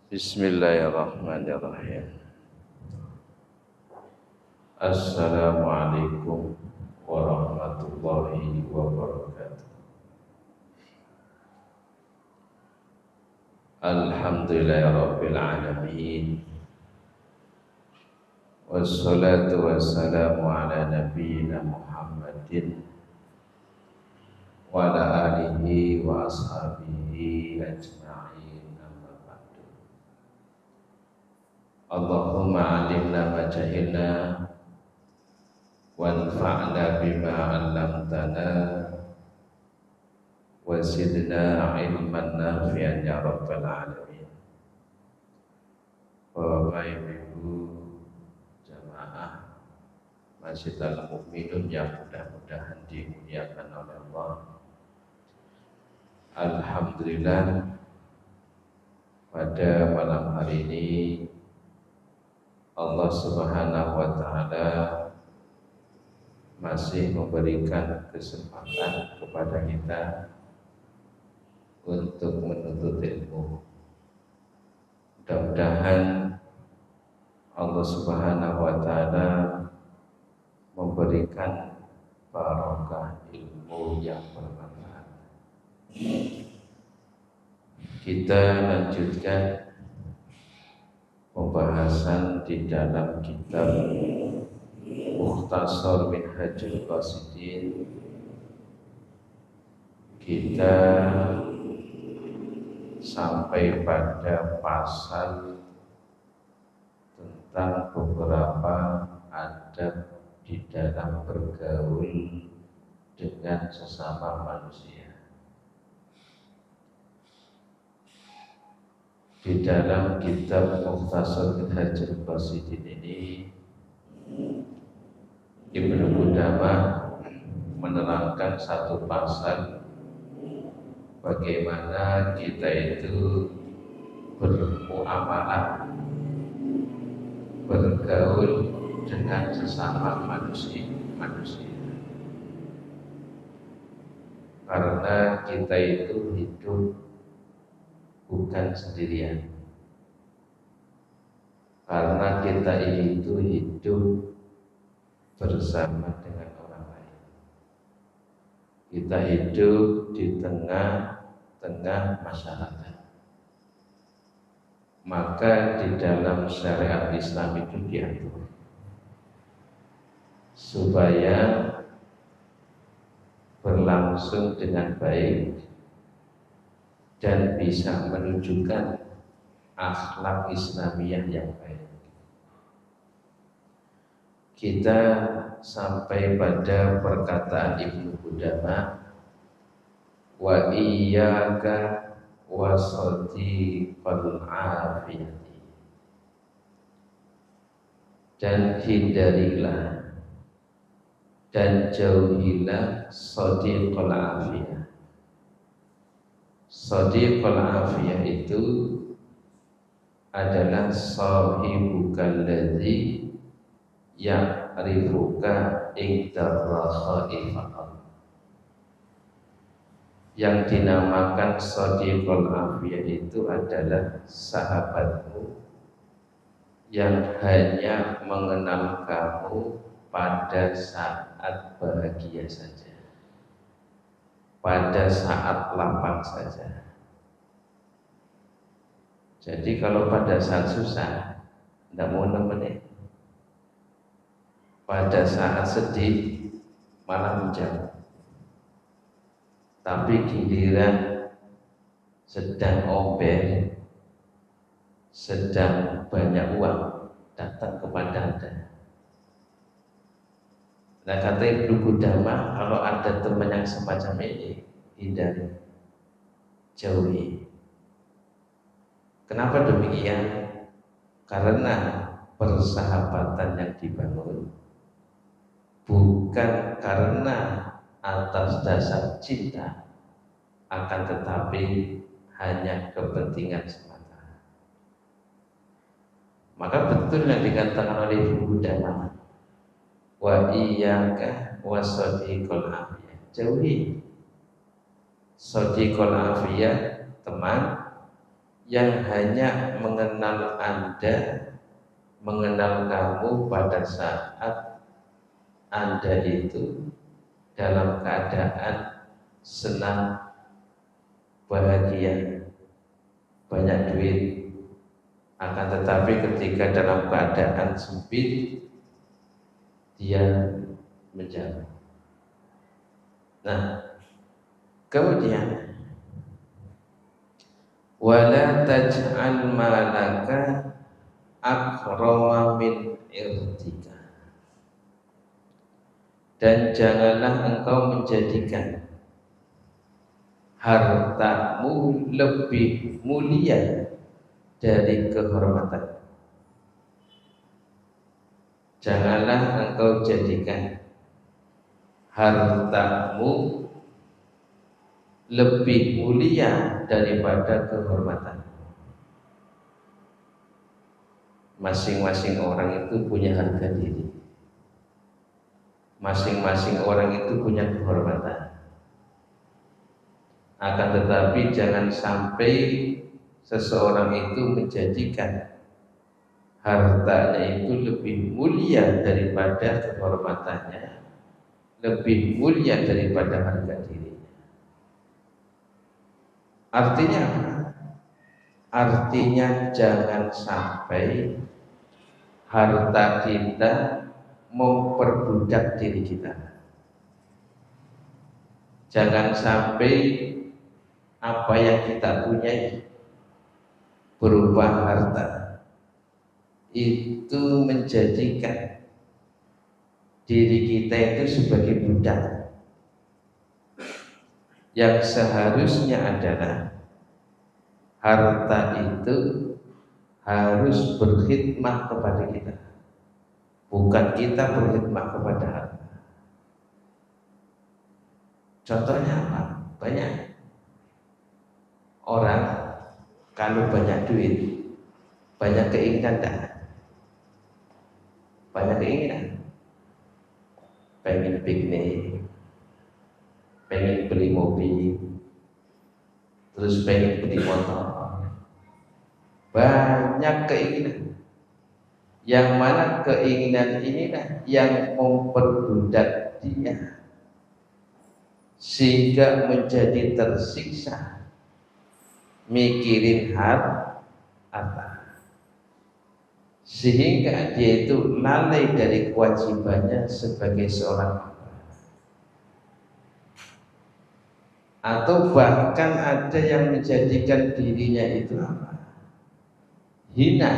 Bismillahirrahmanirrahim. Assalamualaikum warahmatullahi wabarakatuh. Alhamdulillahirabbil alamin. Wassalatu wassalamu ala nabiyyina Muhammadin wa ala alihi wa ashabihi ajma'in. Amma ba'du. Allahumma 'allimna ma jahilna wanfa'na bima 'allamtana wa zidna 'ilman nafi'an ya rabbal alamin. Bapak Ibu jamaah Masjid Al-Mu'minun yang mudah-mudahan dimuliakan oleh Allah. Alhamdulillah, pada malam hari ini Allah Subhanahu wa taala masih memberikan kesempatan kepada kita untuk menuntut ilmu. Mudah-mudahan Allah Subhanahu wa taala memberikan barokah ilmu yang bermanfaat. Kita lanjutkan pembahasan di dalam kitab Mukhtasar Minhajul Qasidin. Kita sampai pada pasal tentang beberapa adab di dalam bergaul dengan sesama manusia. Di dalam kitab Mukhtasar Minhajul Qasidin ini Ibnu Qudamah menerangkan satu pasal bagaimana kita itu bermuamalah, bergaul dengan sesama manusia. Karena kita itu hidup bukan sendirian. Karena kita itu hidup bersama dengan orang lain. Kita hidup di tengah-tengah masyarakat. Maka di dalam syariat Islam itu diatur supaya berlangsung dengan baik dan bisa menunjukkan akhlak Islamiyah yang baik. Kita sampai pada perkataan Ibnu Qudamah, wa iyyaka wasadiqal afiyati, dan hindarilah dan jauhilah sadiqal afiyah. Sadiqul afiyah itu adalah sahibukal ladzi ya'rifuka indarraha'i faqat. Yang dinamakan sadiqul afiyah itu adalah sahabatmu yang hanya mengenal kamu pada saat bahagia saja, pada saat lapang saja. Jadi kalau pada saat susah tidak mau nemenin, pada saat sedih malah menjauh. Tapi giliran sedang obel, sedang banyak uang, datang kepada Anda. Nah, kata Ibnu Qudamah, kalau ada teman yang semacam ini, hindari, jauhi. Kenapa demikian? Karena persahabatan yang dibangun bukan karena atas dasar cinta, akan tetapi hanya kepentingan semata. Maka betul yang dikatakan oleh Ibnu Qudamah, wa iyyaka wasadiqul afiyah, jauhi sadiqul afiyah, teman yang hanya mengenal Anda, mengenal kamu pada saat Anda itu dalam keadaan senang, bahagia, banyak duit. Akan tetapi ketika dalam keadaan sempit, dia menjauh. Nah, kemudian wala taj'al malaka akrama min irtika, dan janganlah engkau menjadikan hartamu lebih mulia dari kehormatan. Janganlah engkau jadikan hartamu lebih mulia daripada kehormatan. Masing-masing orang itu punya harga diri. Masing-masing orang itu punya kehormatan. Akan tetapi jangan sampai seseorang itu menjadikan hartanya itu lebih mulia daripada kehormatannya, lebih mulia daripada harga dirinya. Artinya apa? Artinya jangan sampai harta kita memperbudak diri kita. Jangan sampai apa yang kita punya berupa harta itu menjadikan diri kita itu sebagai budak. Yang seharusnya adalah harta itu harus berkhidmat kepada kita, bukan kita berkhidmat kepada harta. Contohnya apa? Banyak orang kalau banyak duit, banyak keinginan tak? Banyak keinginan, pengen piknik, pengen beli mobil, terus pengen beli motor, banyak keinginan. Yang mana keinginan inilah yang memperbudak dia sehingga menjadi tersiksa mikirin harta, sehingga dia itu lalai dari kewajibannya sebagai seorang hamba. Atau bahkan ada yang menjadikan dirinya itu apa? Hina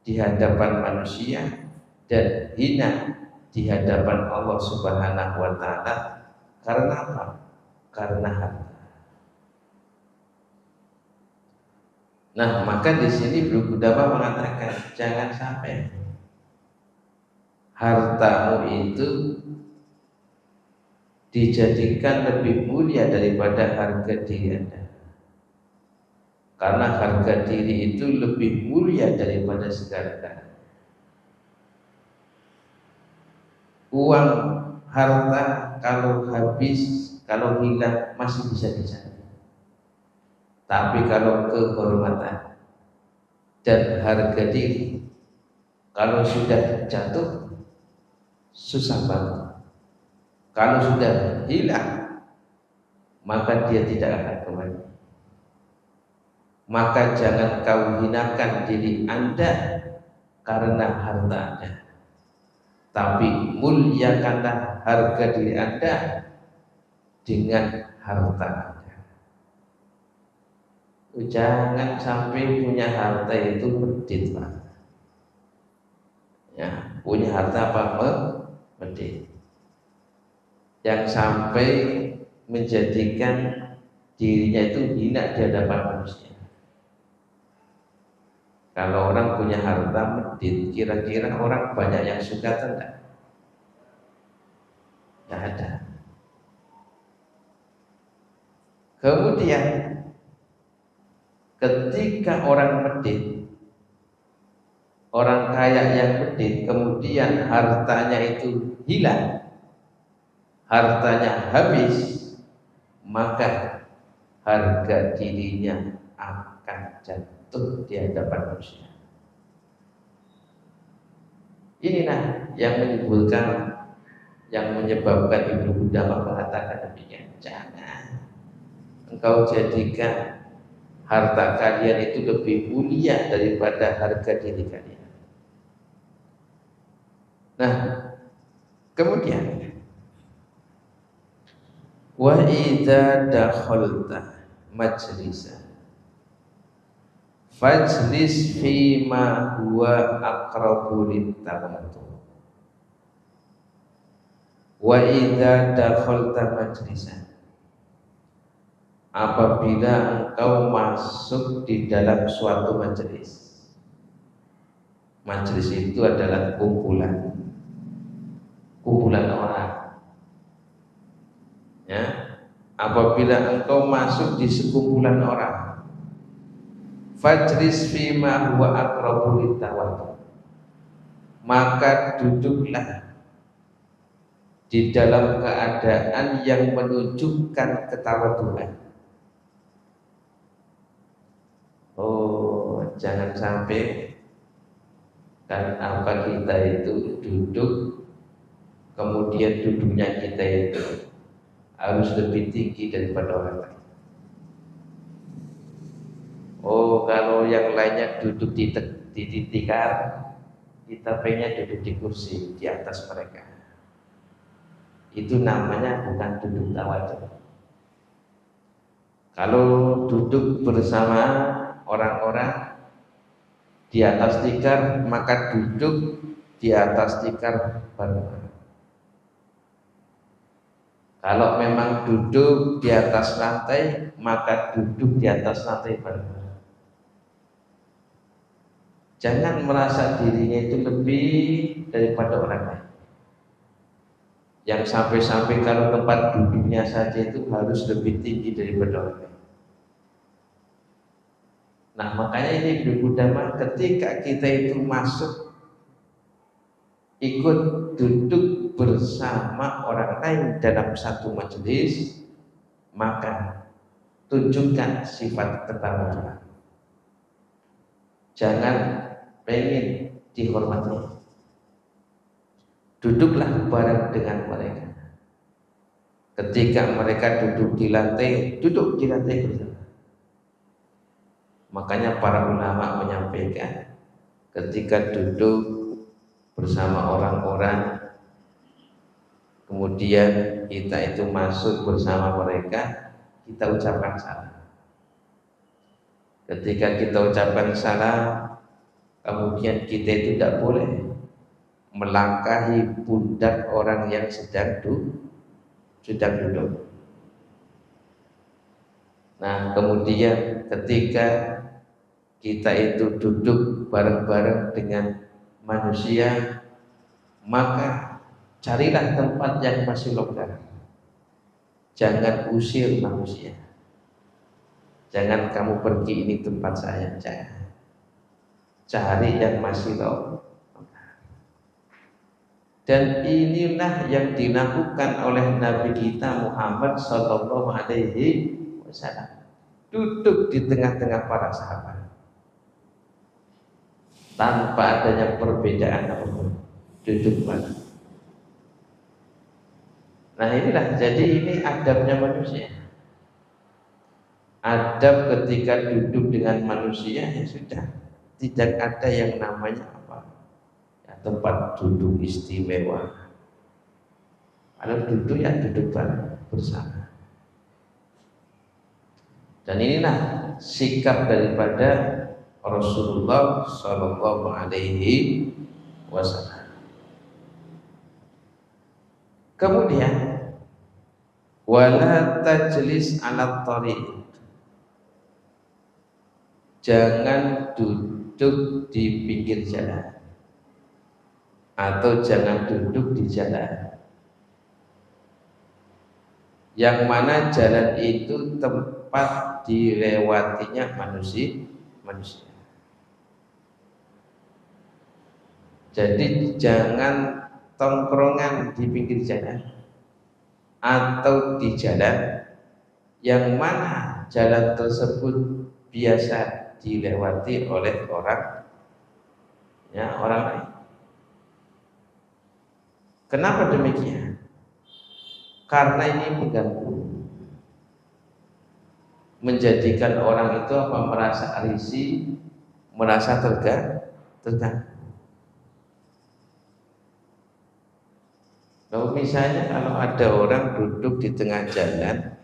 di hadapan manusia dan hina di hadapan Allah Subhanahu wa taala. Karena apa? Karena harta. Nah, maka di sini Guru Kudama mengatakan jangan sampai hartamu itu dijadikan lebih mulia daripada harga diri Anda. Karena harga diri itu lebih mulia daripada segala-galanya. Uang, harta kalau habis, kalau hilang masih bisa dicari. Tapi kalau kehormatan dan harga diri kalau sudah jatuh, susah banget. Kalau sudah hilang, maka dia tidak akan kembali. Maka jangan kau hinakan diri Anda karena harta Anda, tapi muliakanlah harga diri Anda dengan harta Anda. Jangan sampai punya harta itu medit, Pak. Ya, punya harta apa? Medit. Yang sampai menjadikan dirinya itu hina di hadapan manusia. Kalau orang punya harta medit, kira-kira orang banyak yang suka atau enggak? Tidak ada. Kemudian ketika orang medit, orang kaya yang medit, kemudian hartanya itu hilang, hartanya habis, maka harga dirinya akan jatuh di hadapan manusia. Inilah yang menimbulkan, yang menyebabkan Ibnu Qudamah mengatakan demikian. Jangan engkau jadikan harta kalian itu lebih mulia daripada harga diri kalian. Nah, kemudian wa idza dakhalta majlisan fajlis fi ma huwa aqrabu lit-tamattu. Wa idza dakhalta majlisan, apabila engkau masuk di dalam suatu majelis. Majelis itu adalah kumpulan orang. Ya, apabila engkau masuk di sekumpulan orang, fajlis fima huwa aqrabu lit-tawaddu, maka duduklah di dalam keadaan yang menunjukkan ketawaduan. Oh, jangan sampai kan apa kita itu duduk, kemudian duduknya kita itu harus lebih tinggi daripada orang lain. Oh, kalau yang lainnya duduk di tikar, kita pengen duduk di kursi di atas mereka. Itu namanya bukan duduk tawadhu. Kalau duduk bersama orang-orang di atas tikar, maka duduk di atas tikar bareng. Kalau memang duduk di atas lantai, maka duduk di atas lantai bareng. Jangan merasa dirinya itu lebih daripada orang lain, yang sampai-sampai kalau tempat duduknya saja itu harus lebih tinggi daripada orang lain. Nah, makanya ini Ibnu Qudamah, ketika kita itu masuk ikut duduk bersama orang lain dalam satu majelis, maka tunjukkan sifat ketawaduan. Jangan pengen dihormati, duduklah bareng dengan mereka. Ketika mereka duduk di lantai bersama. Makanya para ulama menyampaikan, ketika duduk bersama orang-orang, kemudian kita itu masuk bersama mereka, kita ucapkan salam. Ketika kita ucapkan salam, kemudian kita itu tidak boleh melangkahi pundak orang yang sedang duduk. Nah, kemudian ketika kita itu duduk bareng-bareng dengan manusia, maka carilah tempat yang masih longgar. Jangan usir manusia. Jangan kamu pergi, ini tempat saya. Jangan. Cari yang masih longgar. Dan inilah yang dilakukan oleh Nabi kita Muhammad Sallallahu Alaihi Wasallam. Duduk di tengah-tengah para sahabat tanpa adanya perbedaan apapun, duduk bareng. Nah, inilah, jadi ini adabnya manusia. Adab ketika duduk dengan manusia, ya sudah, tidak ada yang namanya apa ya, tempat duduk istimewa. Kalau duduk ya duduk bareng bersama. Dan inilah sikap daripada Rasulullah Shallallahu Alaihi Wasallam. Kemudian wala tajlis ala tariq, jangan duduk di pinggir jalan atau jangan duduk di jalan yang mana jalan itu tempat dilewatinya manusia. Jadi jangan tongkrongan di pinggir jalan atau di jalan yang mana jalan tersebut biasa dilewati oleh orang lain. Kenapa demikian? Karena ini mengganggu, menjadikan orang itu merasa risih, merasa terganggu. Misalnya kalau ada orang duduk di tengah jalan,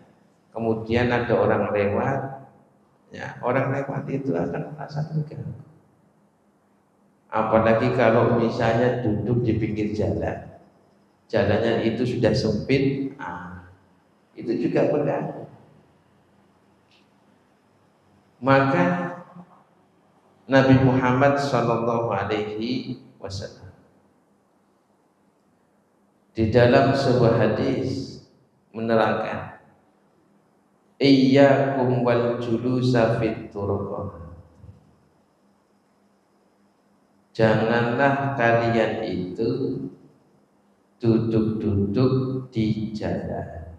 kemudian ada orang lewat, orang lewat itu akan merasa terganggu. Apalagi kalau misalnya duduk di pinggir jalan, jalannya itu sudah sempit, itu juga mengganggu. Maka Nabi Muhammad SAW di dalam sebuah hadis menerangkan, iyyakum wal julusa fit turuq. Janganlah kalian itu duduk-duduk di jalan.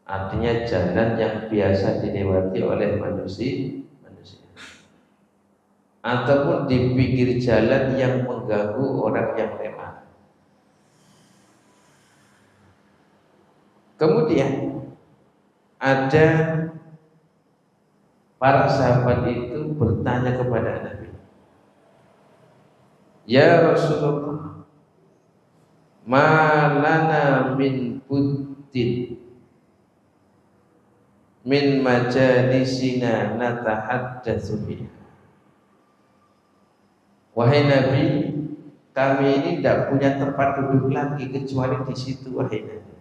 Artinya jalan yang biasa dilewati oleh manusia. Ataupun di pinggir jalan yang mengganggu orang yang lewat. Kemudian ada para sahabat itu bertanya kepada Nabi, ya Rasulullah, ma lana min buddin min majalisina natahaddatsu biha. Wahai Nabi, kami ini tidak punya tempat duduk lagi kecuali di situ, wahai Nabi.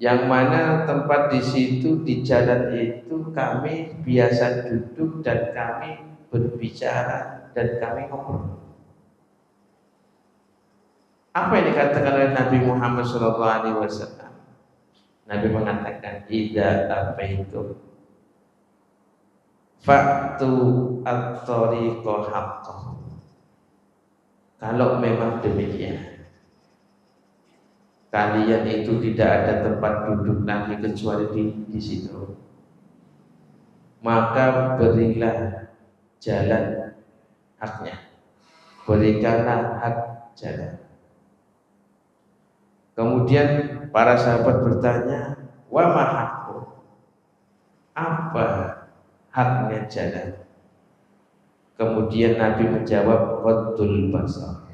Yang mana tempat di situ, di jalan itu kami biasa duduk dan kami berbicara dan kami ngobrol. Apa yang dikatakan oleh Nabi Muhammad SAW? Nabi mengatakan, idza abaitu fa'tu at-tariqa haqqah. Kalau memang demikian, kalian itu tidak ada tempat duduk lagi kecuali di situ, maka berilah jalan haknya, berikanlah hak jalan. Kemudian para sahabat bertanya, wa ma haqqu, apa haknya jalan? Kemudian Nabi menjawab, ghaddul basar,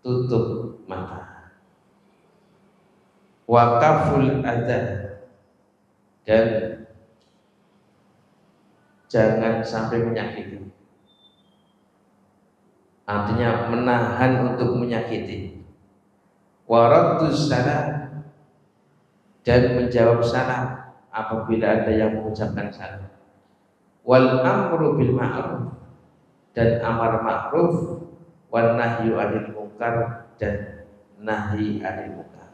tutup mata, wa kaful adza, dan jangan sampai menyakiti. Artinya menahan untuk menyakiti. Wa raddus salam, dan menjawab salam apabila ada yang mengucapkan salam. Wal amru bil ma'ruf, dan amar ma'ruf, wan nahyu 'anil munkar, dan nahi 'anil munkar.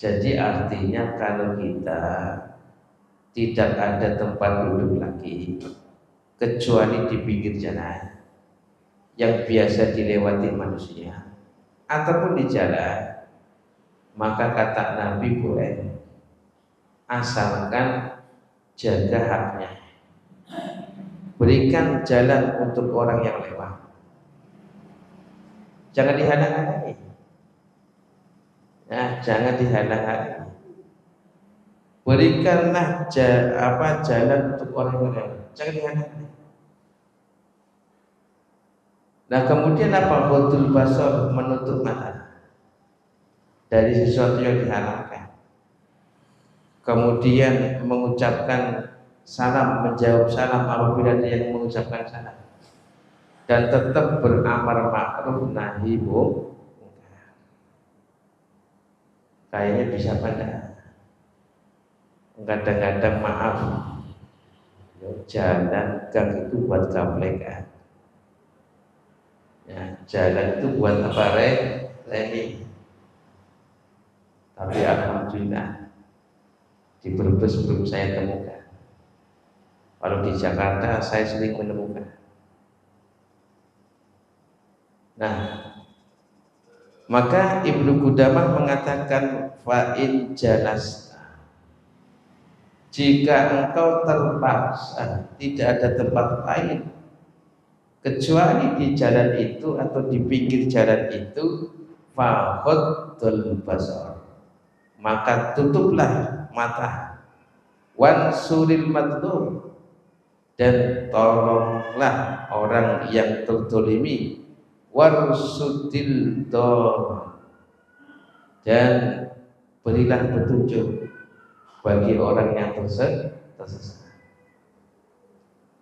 Jadi artinya kalau kita tidak ada tempat duduk lagi kecuali di pinggir jalan yang biasa dilewati manusia ataupun di jalan, maka kata Nabi boleh, asalkan jaga haknya, berikan jalan untuk orang yang lewat, jangan dihalang-halangi. Jangan dihalang-halangi. Berikanlah jalan untuk orang yang lewat, jangan dihalang-halangi. Nah, kemudian apa? Ghaddul basar, menutup mata dari sesuatu yang diharamkan. Kemudian mengucapkan salam, menjawab salam apabila ada yang mengucapkan salam, dan tetap beramar ma'ruf nahi munkar. Kayaknya bisa pada kadang-kadang maaf, jalan gang itu buat gaplekan, jalan itu buat apa, remi. Tapi alhamdulillah di Brebes belum saya temukan. Kalau di Jakarta saya sering menemukan. Nah, maka Ibnu Qudamah mengatakan fa'in jalas, Jika engkau terpaksa tidak ada tempat lain kecuali di jalan itu atau di pinggir jalan itu, faghaddul basar, maka tutuplah mata, wansuril madlum, dan tolonglah orang yang terzalimi, warsudil dor, dan berilah petunjuk bagi orang yang tersesat.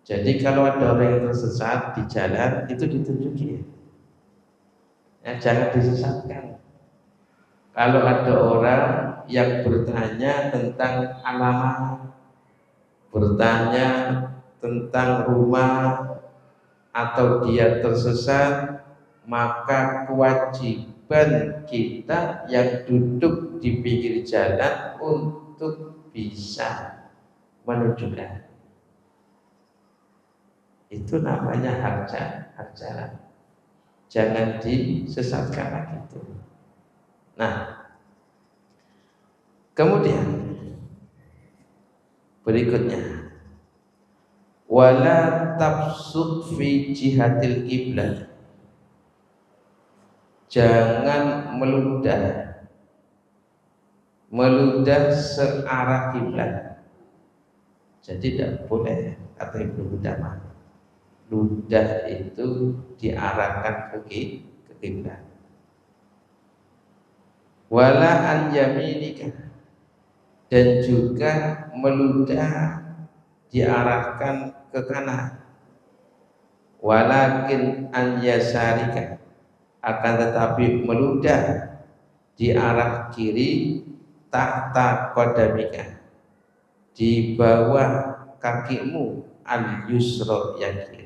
Jadi kalau ada orang yang tersesat di jalan itu ditunjuki, ya, jangan disesatkan. Kalau ada orang yang bertanya tentang alamat, bertanya tentang rumah, atau dia tersesat, maka kewajiban kita yang duduk di pinggir jalan untuk bisa menunjukkan. Itu namanya hak jalan. Jangan disesatkan lagi itu. Nah, kemudian berikutnya, wala tabsut fi jihatil qiblah, jangan meludah searah kiblat. Jadi tidak boleh, kata Ibnu Qudamah, ludah itu diarahkan ke kiblat. Wala an yaminika, dan juga meludah diarahkan ke kanan. Walakin an yasarika, akan tetapi meludah di arah kiri, tahta qadamika, di bawah kakimu, al yusra, yang kiri.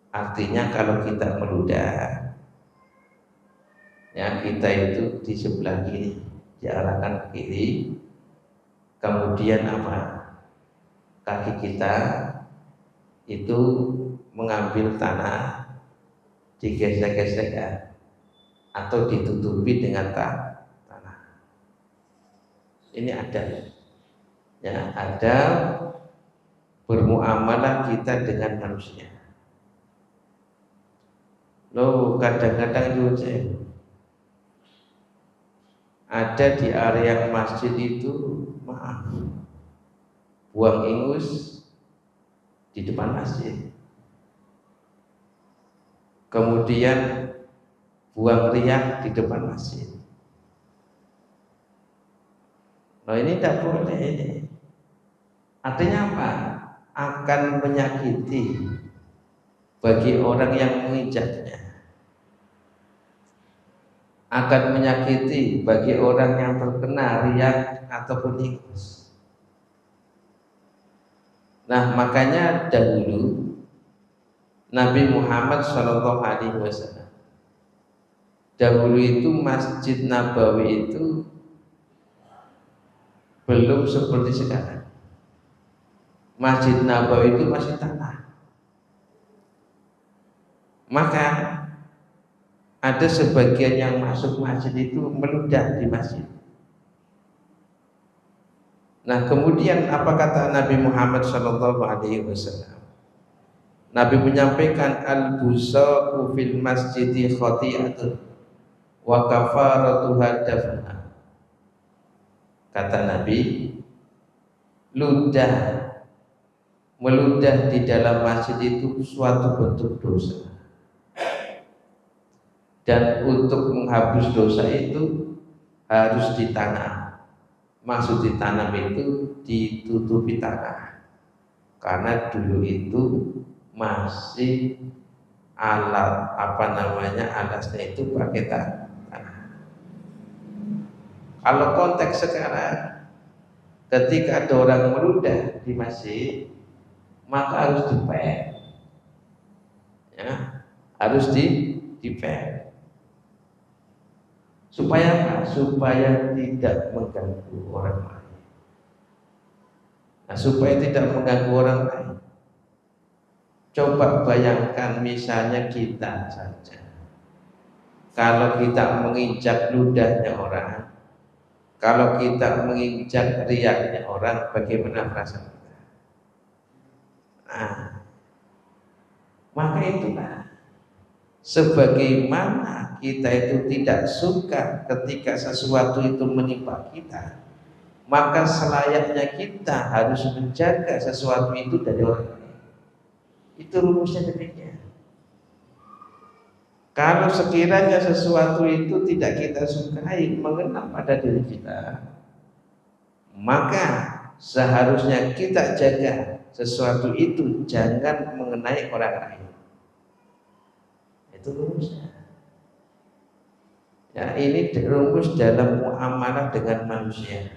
Artinya kalau kita meludah, ya, kita itu di sebelah kiri, diarahkan ke kiri, kemudian apa? Kaki kita itu mengambil tanah, digesek-gesek, ya, atau ditutupi dengan tanah. Ini ada, ya, ada bermuamalah kita dengan manusia. Loh, kadang-kadang juga ada di area masjid itu, maaf, buang ingus di depan masjid, kemudian buang riak di depan masjid. Nah, ini tidak boleh ini. Artinya apa? Akan menyakiti bagi orang yang menginjaknya, akan menyakiti bagi orang yang terkena riak ataupun ingus. Nah, makanya dahulu Nabi Muhammad SAW, dahulu itu Masjid Nabawi itu belum seperti sekarang. Masjid Nabawi itu masih tanah. Maka ada sebagian yang masuk masjid itu meludah di masjid. Nah, kemudian apa kata Nabi Muhammad SAW? Nabi menyampaikan, al-busaqu fil masjidi khati'atun wa kafaratuha dafna. Kata Nabi, meludah di dalam masjid itu suatu bentuk dosa, dan untuk menghapus dosa itu harus ditanam. Maksud ditanam itu ditutupi tanah, karena dulu itu masih alasnya itu pakai tanah. Kalau konteks sekarang, ketika ada orang meludah di masjid, maka harus dipel, ya, harus dipel. Supaya apa? Supaya tidak mengganggu orang lain. Nah, supaya tidak mengganggu orang lain, coba bayangkan misalnya kita saja, kalau kita menginjak ludahnya orang, Kalau kita menginjak riaknya orang, bagaimana perasaan kita? Nah, maka itulah sebagaimana kita itu tidak suka ketika sesuatu itu menimpa kita, maka selayaknya kita harus menjaga sesuatu itu dari orang lain. Itu rumusnya demikian. Kalau sekiranya sesuatu itu tidak kita sukai mengenal pada diri kita, maka seharusnya kita jaga sesuatu itu jangan mengenai orang lain. Itu rumusnya. Ya, ini rumus dalam muamalah dengan manusia.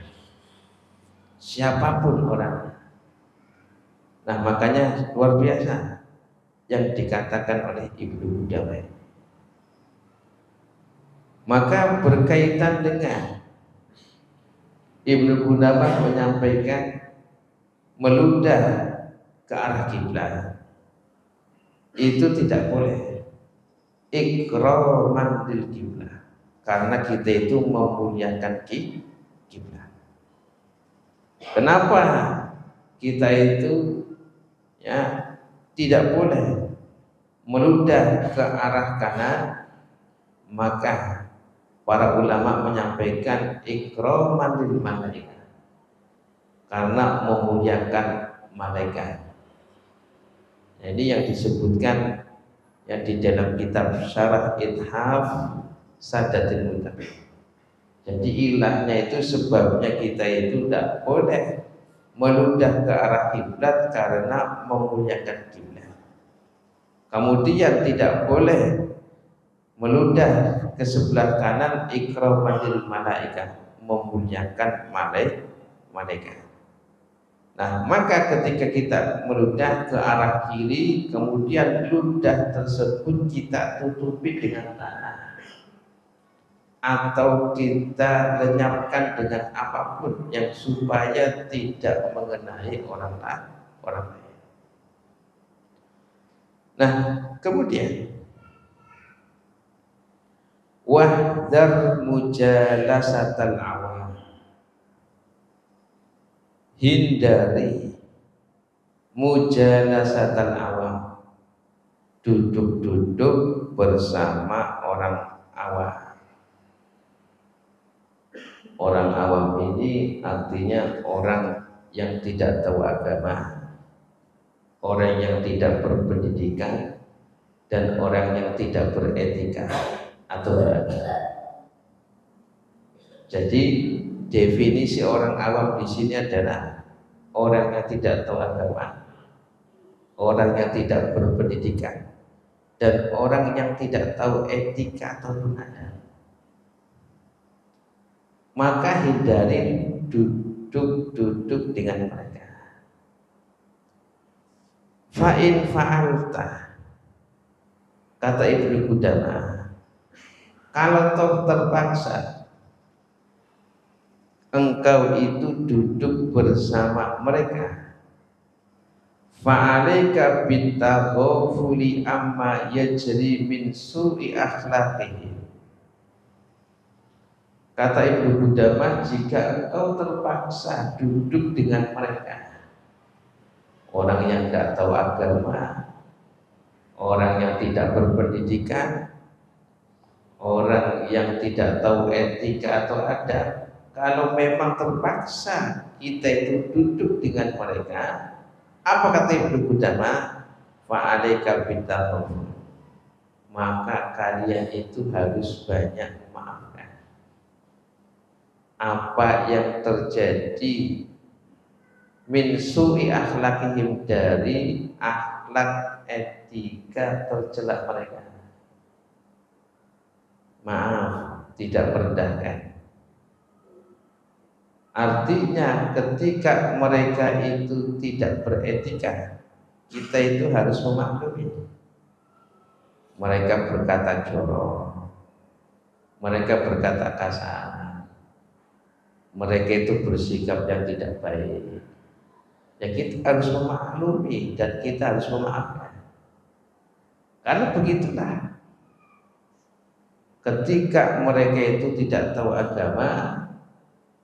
Siapapun orangnya. Nah, makanya luar biasa yang dikatakan oleh Ibnu Qudamah. Maka berkaitan dengan Ibnu Qudamah menyampaikan meludah ke arah kiblat itu tidak boleh, ikraman lil kiblat, karena kita itu memuliakan kiblat. Kenapa kita itu ya tidak boleh meludah ke arah kanan? Maka para ulama menyampaikan ikraman lil malaikat, karena memuliakan malaikat. Jadi yang disebutkan yang di dalam kitab Syarah Ithaf Sadatil Muttaqin. Jadi ilahnya itu sebabnya kita itu tidak boleh meludah ke arah kiblat karena memuliakan kiblat. Kemudian tidak boleh meludah ke sebelah kanan ikramanil malaikat, memuliakan malaikat. Nah, maka ketika kita meludah ke arah kiri, kemudian ludah tersebut kita tutupi dengan tanah atau kita lenyapkan dengan apapun yang supaya tidak mengenai orang lain. Nah, kemudian wahdar mujalasatal awam, hindari mujalasatal awam, duduk-duduk bersama orang awam. Orang awam ini artinya orang yang tidak tahu agama, orang yang tidak berpendidikan, dan orang yang tidak beretika atau beradab. Jadi definisi orang awam di sini adalah orang yang tidak tahu agama, orang yang tidak berpendidikan, dan orang yang tidak tahu etika atau beradab. Maka hindari duduk-duduk dengan mereka. Fa'in fa'alta, kata Ibnu Qudamah, kalau toh terpaksa engkau itu duduk bersama mereka, fa'alaika bitaghafuli amma yajri min su'i akhlaqihim. Kata Ibnu Qudamah, jika engkau terpaksa duduk dengan mereka, orang yang tidak tahu agama, orang yang tidak berpendidikan, orang yang tidak tahu etika atau adab, kalau memang terpaksa kita itu duduk dengan mereka, apa kata Ibnu Qudamah? Fa'alaika bitaghaful, maka kalian itu harus banyak memaafkan apa yang terjadi min su'i akhlaqihim, dari akhlak etika tercela mereka. Maaf, tidak merendahkan. Artinya ketika mereka itu tidak beretika, kita itu harus memaklumi. Mereka berkata jorok, mereka berkata kasar, mereka itu bersikap yang tidak baik, ya kita harus memaklumi dan kita harus memaafkan. Karena begitulah, ketika mereka itu tidak tahu agama,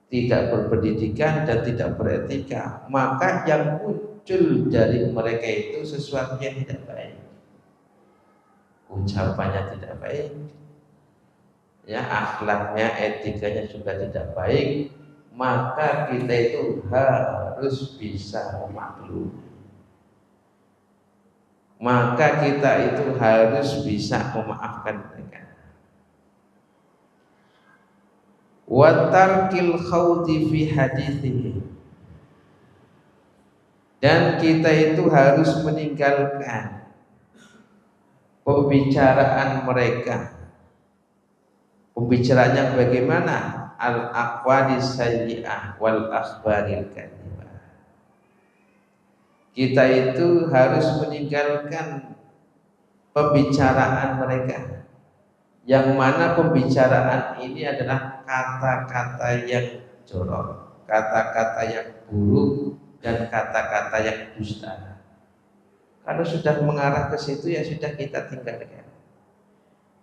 tidak berpendidikan dan tidak beretika, maka yang muncul dari mereka itu sesuatu yang tidak baik, ucapannya tidak baik, ya akhlaknya, etikanya juga tidak baik, maka kita itu harus bisa memaklumi. Maka kita itu harus bisa memaafkan mereka. Wa tarkil khawdi fi hadithihi, dan kita itu harus meninggalkan pembicaraan mereka. Pembicaraannya bagaimana? Al-aqwadis sayyi'ah wal akhbaril kadhibah. Kita itu harus meninggalkan pembicaraan mereka, yang mana pembicaraan ini adalah kata-kata yang jorok, kata-kata yang buruk, dan kata-kata yang dusta. Kalau sudah mengarah ke situ ya sudah kita tinggalkan.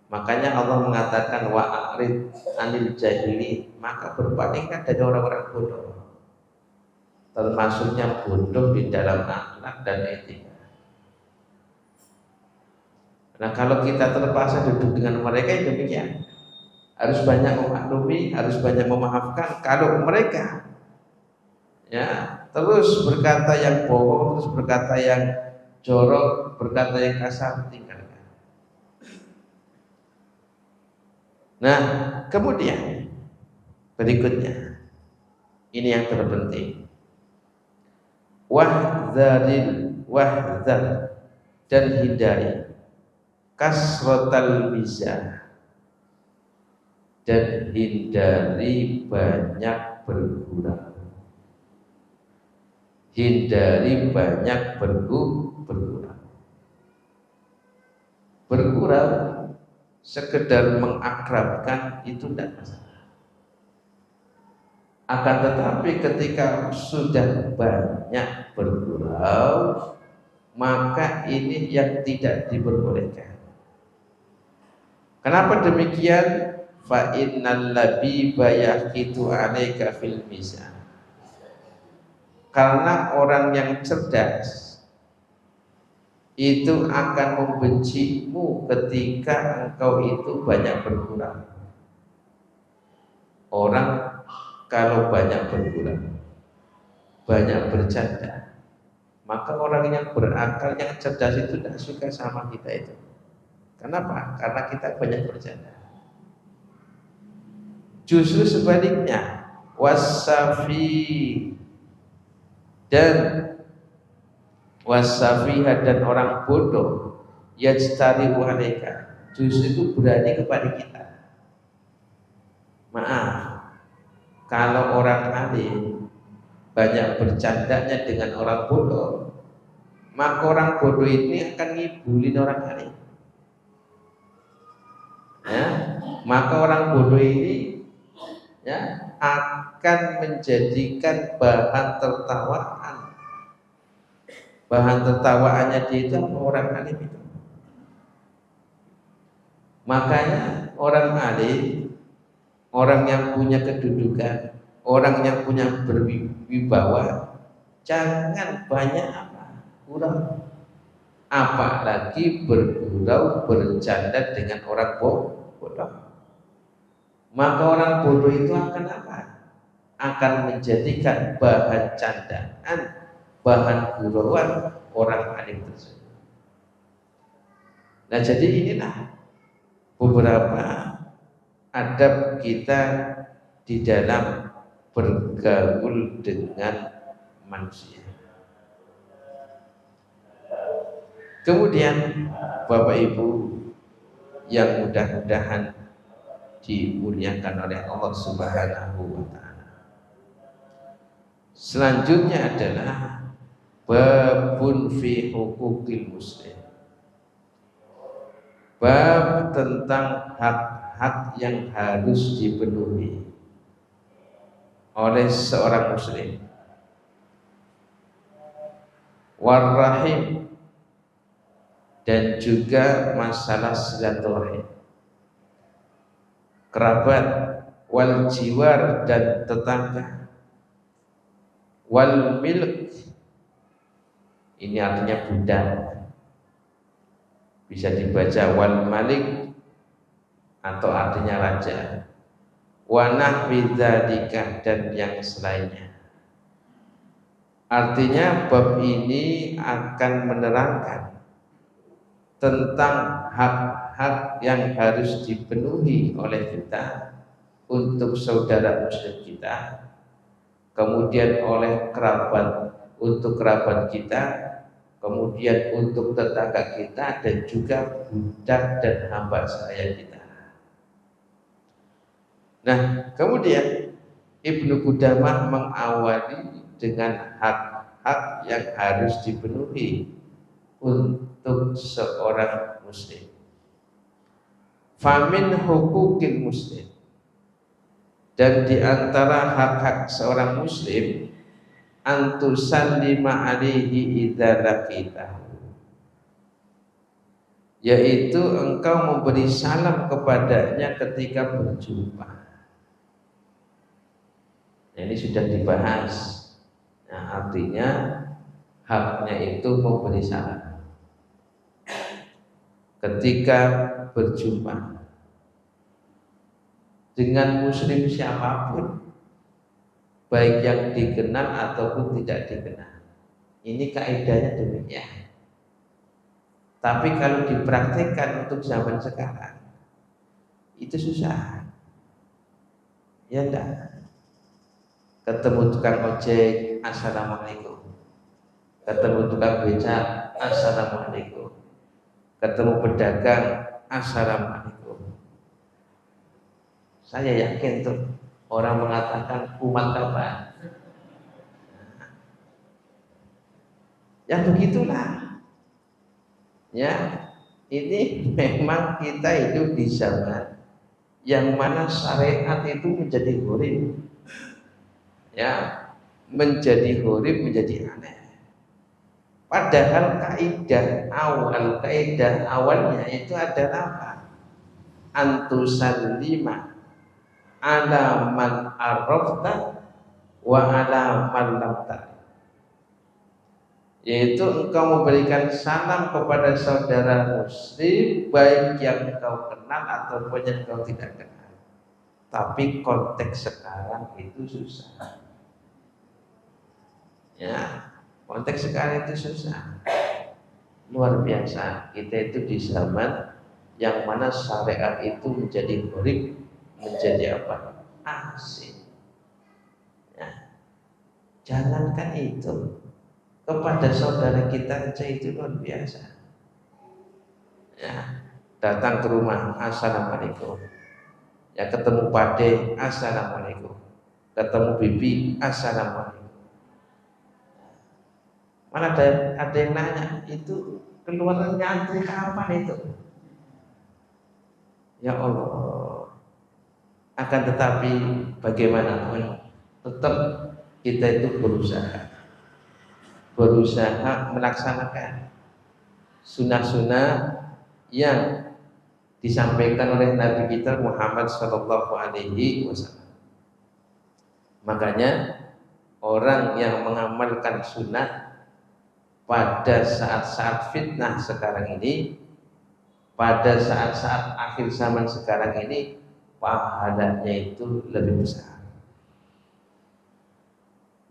Makanya Allah mengatakan wa'arid anil jahili, maka berpalinglah dari orang-orang bodoh, termasuknya bodoh di dalam akhlak dan etika. Nah kalau kita terpaksa duduk dengan mereka itu demikian, harus banyak memaklumi, harus banyak memaafkan. Kalau mereka ya terus berkata yang bohong, terus berkata yang jorok, berkata yang kasar, tinggalkan. Nah kemudian berikutnya, ini yang terpenting, wahdzar dan hindari kasrotal mizah, dan hindari banyak bergurau. Hindari banyak bergurau. Bergurau sekedar mengakrabkan itu tidak masalah. Akan tetapi ketika sudah banyak bergurau, maka ini yang tidak diperbolehkan. Kenapa demikian? Fa innal labiba yaqitu 'alaika fil mizan. Karena orang yang cerdas itu akan membencimu ketika engkau itu banyak bergurau. Orang kalau banyak bergurau, banyak bercanda, maka orang yang berakal, yang cerdas itu tidak suka sama kita itu. Kenapa? Karena kita banyak bercanda. Justru sebaliknya, wasafiha dan orang bodoh yajtari'u 'alaika, justru itu berani kepada kita. Maaf, kalau orang alim banyak bercandanya dengan orang bodoh, maka orang bodoh ini akan ngibulin orang alim. Ya, maka orang bodoh ini ya akan menjadikan bahan tertawaan. Bahan tertawaannya dia itu orang alim itu. Makanya orang alim, orang yang punya kedudukan, orang yang punya berwibawa, jangan banyak kurang. Apalagi bergurau, bercanda dengan orang bodoh. Maka orang bodoh itu akan apa? Akan menjadikan bahan candaan, bahan gurauan orang alim tersebut. Nah jadi inilah beberapa adab kita di dalam bergaul dengan manusia. Kemudian Bapak Ibu yang mudah-mudahan dimuliakan oleh Allah Subhanahu wa taala. Selanjutnya adalah babun fi huquqil muslim. Bab tentang hak-hak yang harus dipenuhi oleh seorang muslim. Warrahim, dan juga masalah silaturahim, kerabat wal jiwar dan tetangga, wal milk ini artinya budak, bisa dibaca wal malik atau artinya raja, wa nahwi dzalika dan yang selainnya. Artinya bab ini akan menerangkan tentang hak-hak yang harus dipenuhi oleh kita untuk saudara muslim kita, kemudian oleh kerabat untuk kerabat kita, kemudian untuk tetangga kita, dan juga budak dan hamba sahaya kita. Nah, kemudian Ibnu Qudamah mengawali dengan hak-hak yang harus dipenuhi untuk seorang muslim. Famin hukukil muslim, dan di antara hak-hak seorang muslim antusallima alaihi idza laqitahu, yaitu engkau memberi salam kepadanya ketika berjumpa. Nah, ini sudah dibahas. Nah, artinya haknya itu memberi salam ketika berjumpa dengan muslim siapapun, baik yang dikenal ataupun tidak dikenal. Ini kaidahnya demikian. Tapi kalau dipraktikkan untuk zaman sekarang itu susah. Ya enggak? Ketemu tukang ojek, assalamualaikum. Ketemu tukang becak, assalamualaikum. Ketemu pedagang, assalamualaikum. Saya yakin tuh orang mengatakan umat kapan. Ya begitulah. Ya, ini memang kita hidup di zaman yang mana syariat itu menjadi gharib. Ya, menjadi gharib, menjadi aneh. Padahal kaidah awalnya itu adalah apa? Antusallima ala man arafta wa ala man lam ta'rif, yaitu engkau memberikan salam kepada saudara muslim baik yang engkau kenal ataupun yang engkau tidak kenal. Tapi konteks sekarang itu susah. Ya, konteks sekarang itu susah. Luar biasa. Kita itu di zaman yang mana syariat itu menjadi gharib, menjadi apa? Asing. Ya. Jangankan itu, kepada saudara kita saja itu luar biasa. Ya. Datang ke rumah, assalamualaikum. Ya, ketemu pade, assalamualaikum. Ketemu bibi, assalamualaikum. Mana ada yang nanya, itu keluar nyantri kapan itu? Ya Allah. Akan tetapi bagaimanapun tetap kita itu berusaha melaksanakan sunnah-sunnah yang disampaikan oleh Nabi kita Muhammad Sallallahu Alaihi Wasallam. Makanya orang yang mengamalkan sunnah pada saat-saat fitnah sekarang ini, pada saat-saat akhir zaman sekarang ini, pahalanya itu lebih besar.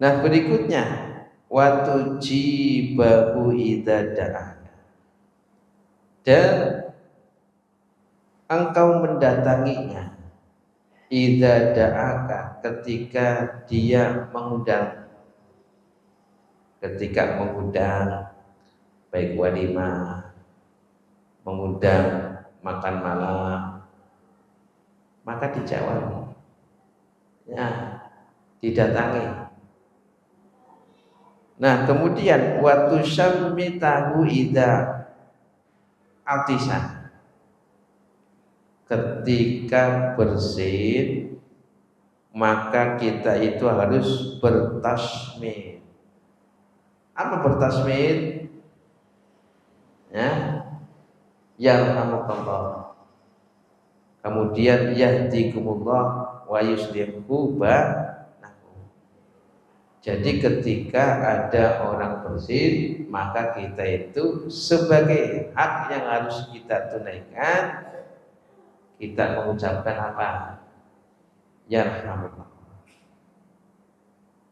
Nah, berikutnya watu jibahu idza da'a, dan engkau mendatanginya idza da'aka, ketika dia mengundang. Ketika mengundang baik walimah, mengundang makan malam, maka dijawab, ya, didatangi. Nah, kemudian waktu syamitahu idza atisan, ketika bersin maka kita itu harus bertasmid. Apa bertasmid? Ya, yarhamukallah. Kemudian yahdikumullah wa yuslihu balakum. Jadi ketika ada orang bersin, maka kita itu sebagai hak yang harus kita tunaikan, kita mengucapkan apa? Yarhamullah.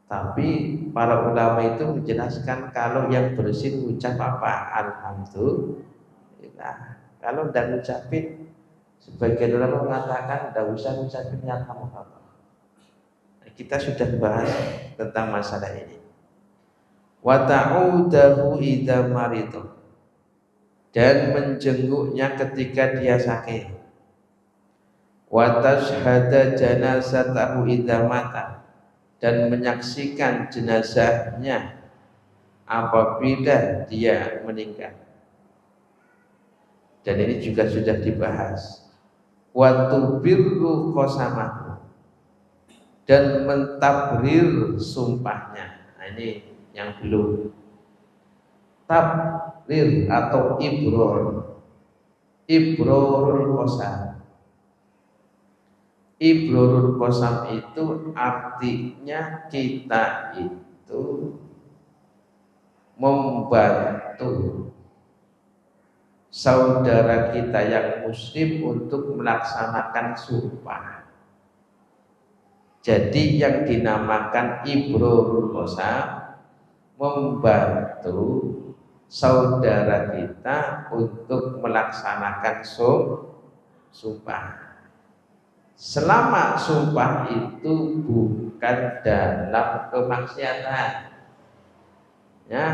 Tapi para ulama itu menjelaskan kalau yang bersin ucap apa? Alhamdulillah. Kalau tidak ucapin, sebagian ulama mengatakan tidak usah ucapin yarhamullah. Kita sudah bahas tentang masalah ini. Wa ta'udahu idza maritu, dan menjenguknya ketika dia sakit. Wa tashhada janazatahu idza mata, dan menyaksikan jenazahnya apabila dia meninggal. Dan ini juga sudah dibahas. Wa tubirru qasamahu, dan mentabrir sumpahnya. Nah, ini yang belum. Tabrir atau ibrorul qasam. Ibrorul qasam itu artinya kita itu membantu saudara kita yang muslim untuk melaksanakan sumpah. Jadi yang dinamakan ibrorul qasam, membantu saudara kita untuk melaksanakan sumpah. Selama sumpah itu bukan dalam kemaksiatan, ya,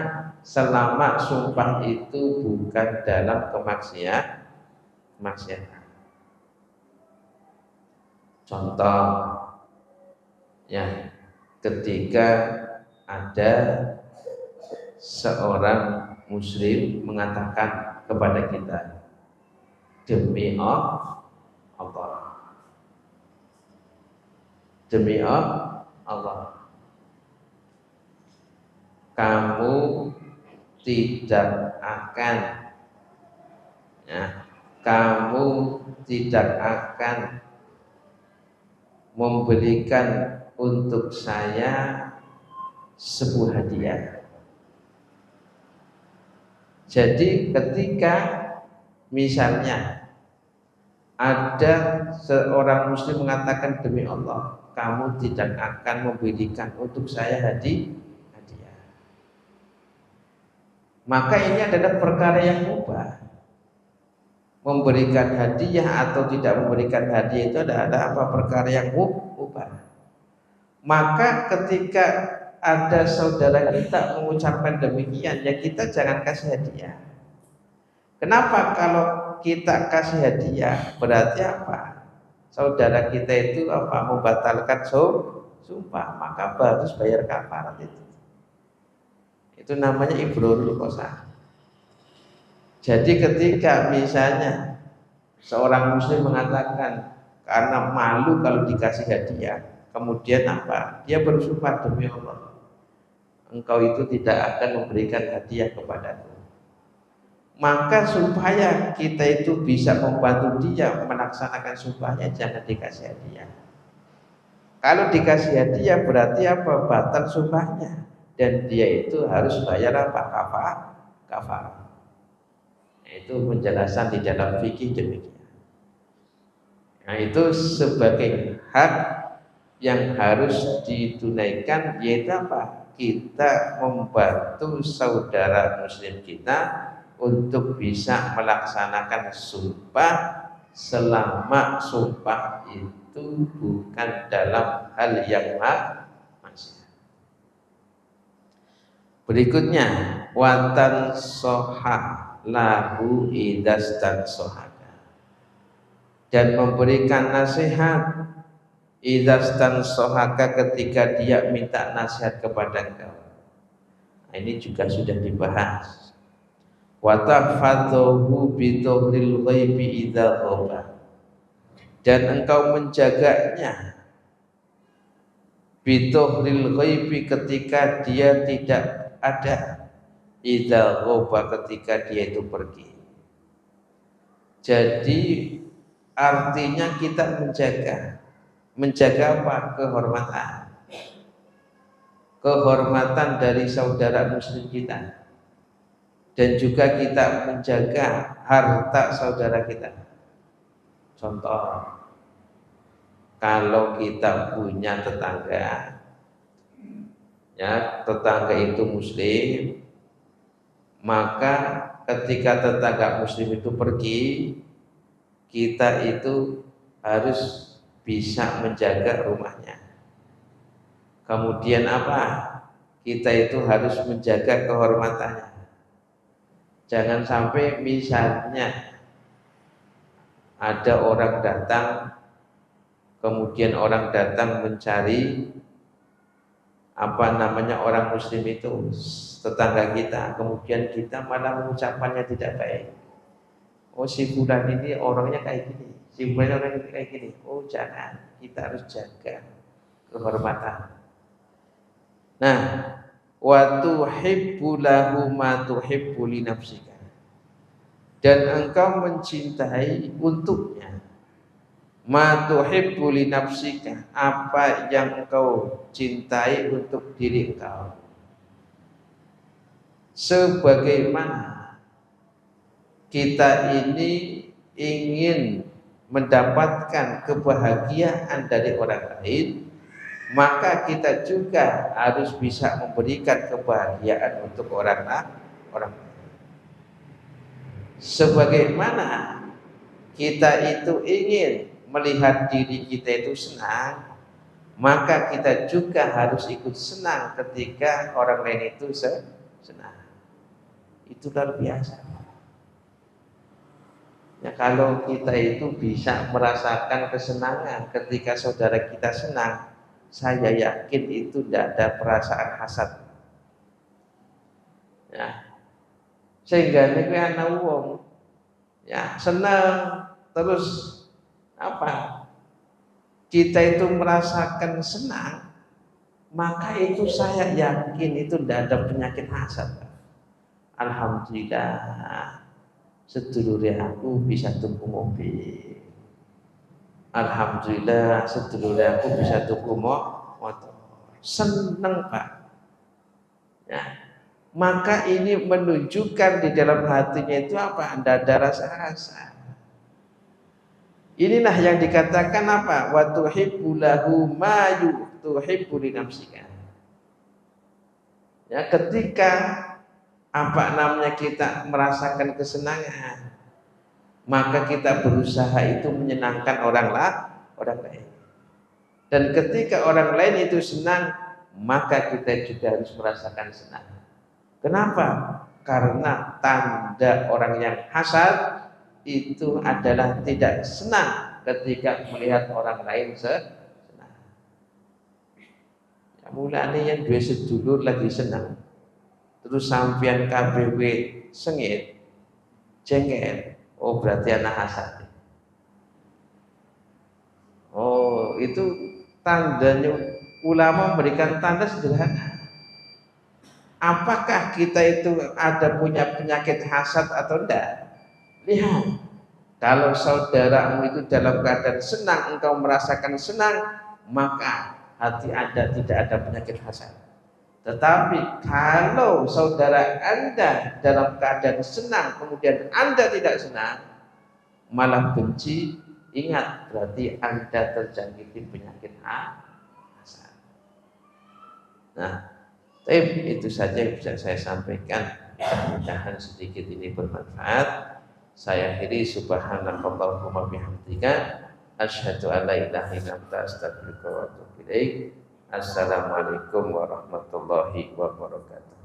selama sumpah itu bukan dalam kemaksiatan. Contoh, ya, ketika ada seorang muslim mengatakan kepada kita, demi Allah, demi Allah, kamu tidak akan, ya, kamu tidak akan memberikan untuk saya sebuah hadiah. Jadi ketika misalnya ada seorang muslim mengatakan demi Allah, kamu tidak akan memberikan untuk saya hadiah, maka ini adalah perkara yang mubah. Memberikan hadiah atau tidak memberikan hadiah itu adalah apa? Perkara yang mubah. Maka ketika ada saudara kita mengucapkan demikian, ya kita jangan kasih hadiah. Kenapa? Kalau kita kasih hadiah berarti apa? Saudara kita itu apa? Membatalkan sumpah, maka harus bayar kafarat itu. Itu namanya ibrorul qasam. Jadi ketika misalnya seorang muslim mengatakan karena malu kalau dikasih hadiah, kemudian apa? Dia bersumpah demi Allah, engkau itu tidak akan memberikan hadiah kepadaku. Maka supaya kita itu bisa membantu dia melaksanakan sumpahnya, jangan dikasih hadiah. Kalau dikasih hadiah berarti apa? Batal sumpahnya, dan dia itu harus bayar apa? Kafarah. Itu penjelasan di dalam fikih demikian. Nah, itu sebagai hak yang harus ditunaikan, yaitu apa? Kita membantu saudara muslim kita untuk bisa melaksanakan sumpah selama sumpah itu bukan dalam hal yang maksiat. Berikutnya, watan soha lahu idas dan sohaka, dan memberikan nasihat idas dan sohaka ketika dia minta nasihat kepada engkau. Nah, ini juga sudah dibahas. Wa tahfadhuhu bi tuhril ghaibi idza ghaba, dan engkau menjaganya bi tuhril ghaibi ketika dia tidak ada, idza ghaba ketika dia itu pergi. Jadi artinya kita menjaga apa? Kehormatan dari saudara muslim kita, dan juga kita menjaga harta saudara kita. Contoh, kalau kita punya tetangga, ya tetangga itu muslim, maka ketika tetangga muslim itu pergi, kita itu harus bisa menjaga rumahnya. Kemudian apa? Kita itu harus menjaga kehormatannya. Jangan sampai misalnya ada orang datang, kemudian orang datang mencari orang muslim itu, tetangga kita, kemudian kita malah mengucapkannya tidak baik. Oh, si fulan ini orangnya kayak gini, si fulan orangnya kayak gini. Oh jangan, kita harus jaga kehormatan. Nah, wa tuhibbu lahu ma tuhibbu li nafsika, dan engkau mencintai untuknya ma tuhibbu li nafsika, apa yang engkau cintai untuk diri engkau, sebagaimana kita ini ingin mendapatkan kebahagiaan dari orang lain, maka kita juga harus bisa memberikan kebahagiaan untuk orang lain. Sebagaimana kita itu ingin melihat diri kita itu senang, maka kita juga harus ikut senang ketika orang lain itu senang. Itu luar biasa. Ya, kalau kita itu bisa merasakan kesenangan ketika saudara kita senang, saya yakin itu tidak ada perasaan hasad. Ya. Sehingga niku ana wong ya senang terus apa? Kita itu merasakan senang, maka itu saya yakin itu tidak ada penyakit hasad. Alhamdulillah, sedulure aku bisa tuku mobil. Alhamdulillah, sedulure aku bisa tuku motor. Seneng, Pak. Ya. Maka ini menunjukkan di dalam hatinya itu apa? Ada rasa-rasa. Inilah yang dikatakan apa? Wa tuhibbu lahu ma tuhibbu li nafsika. Ya, ketika kita merasakan kesenangan, maka kita berusaha itu menyenangkan orang lain. Dan ketika orang lain itu senang, maka kita juga harus merasakan senang. Kenapa? Karena tanda orang yang hasad itu adalah tidak senang ketika melihat orang lain senang. Ya, mulane yang dua sedulur lagi senang, terus sampean KBW sengit, jengkel, oh berarti anak hasad. Oh, itu tandanya. Ulama memberikan tanda sederhana. Apakah kita itu ada punya penyakit hasad atau tidak? Lihat, kalau saudaramu itu dalam keadaan senang, engkau merasakan senang, maka hati Anda tidak ada penyakit hasad. Tetapi kalau saudara Anda dalam keadaan senang, kemudian Anda tidak senang, malah benci, ingat berarti Anda terjangkiti penyakit hasad. Nah, itu saja yang bisa saya sampaikan. Mudah-mudahan sedikit ini bermanfaat. Saya akhiri, subhanakallahumma bihamdika asyhadu an la ilaha illa anta astaghfiruka wa atubu ilaik. Assalamualaikum warahmatullahi wabarakatuh.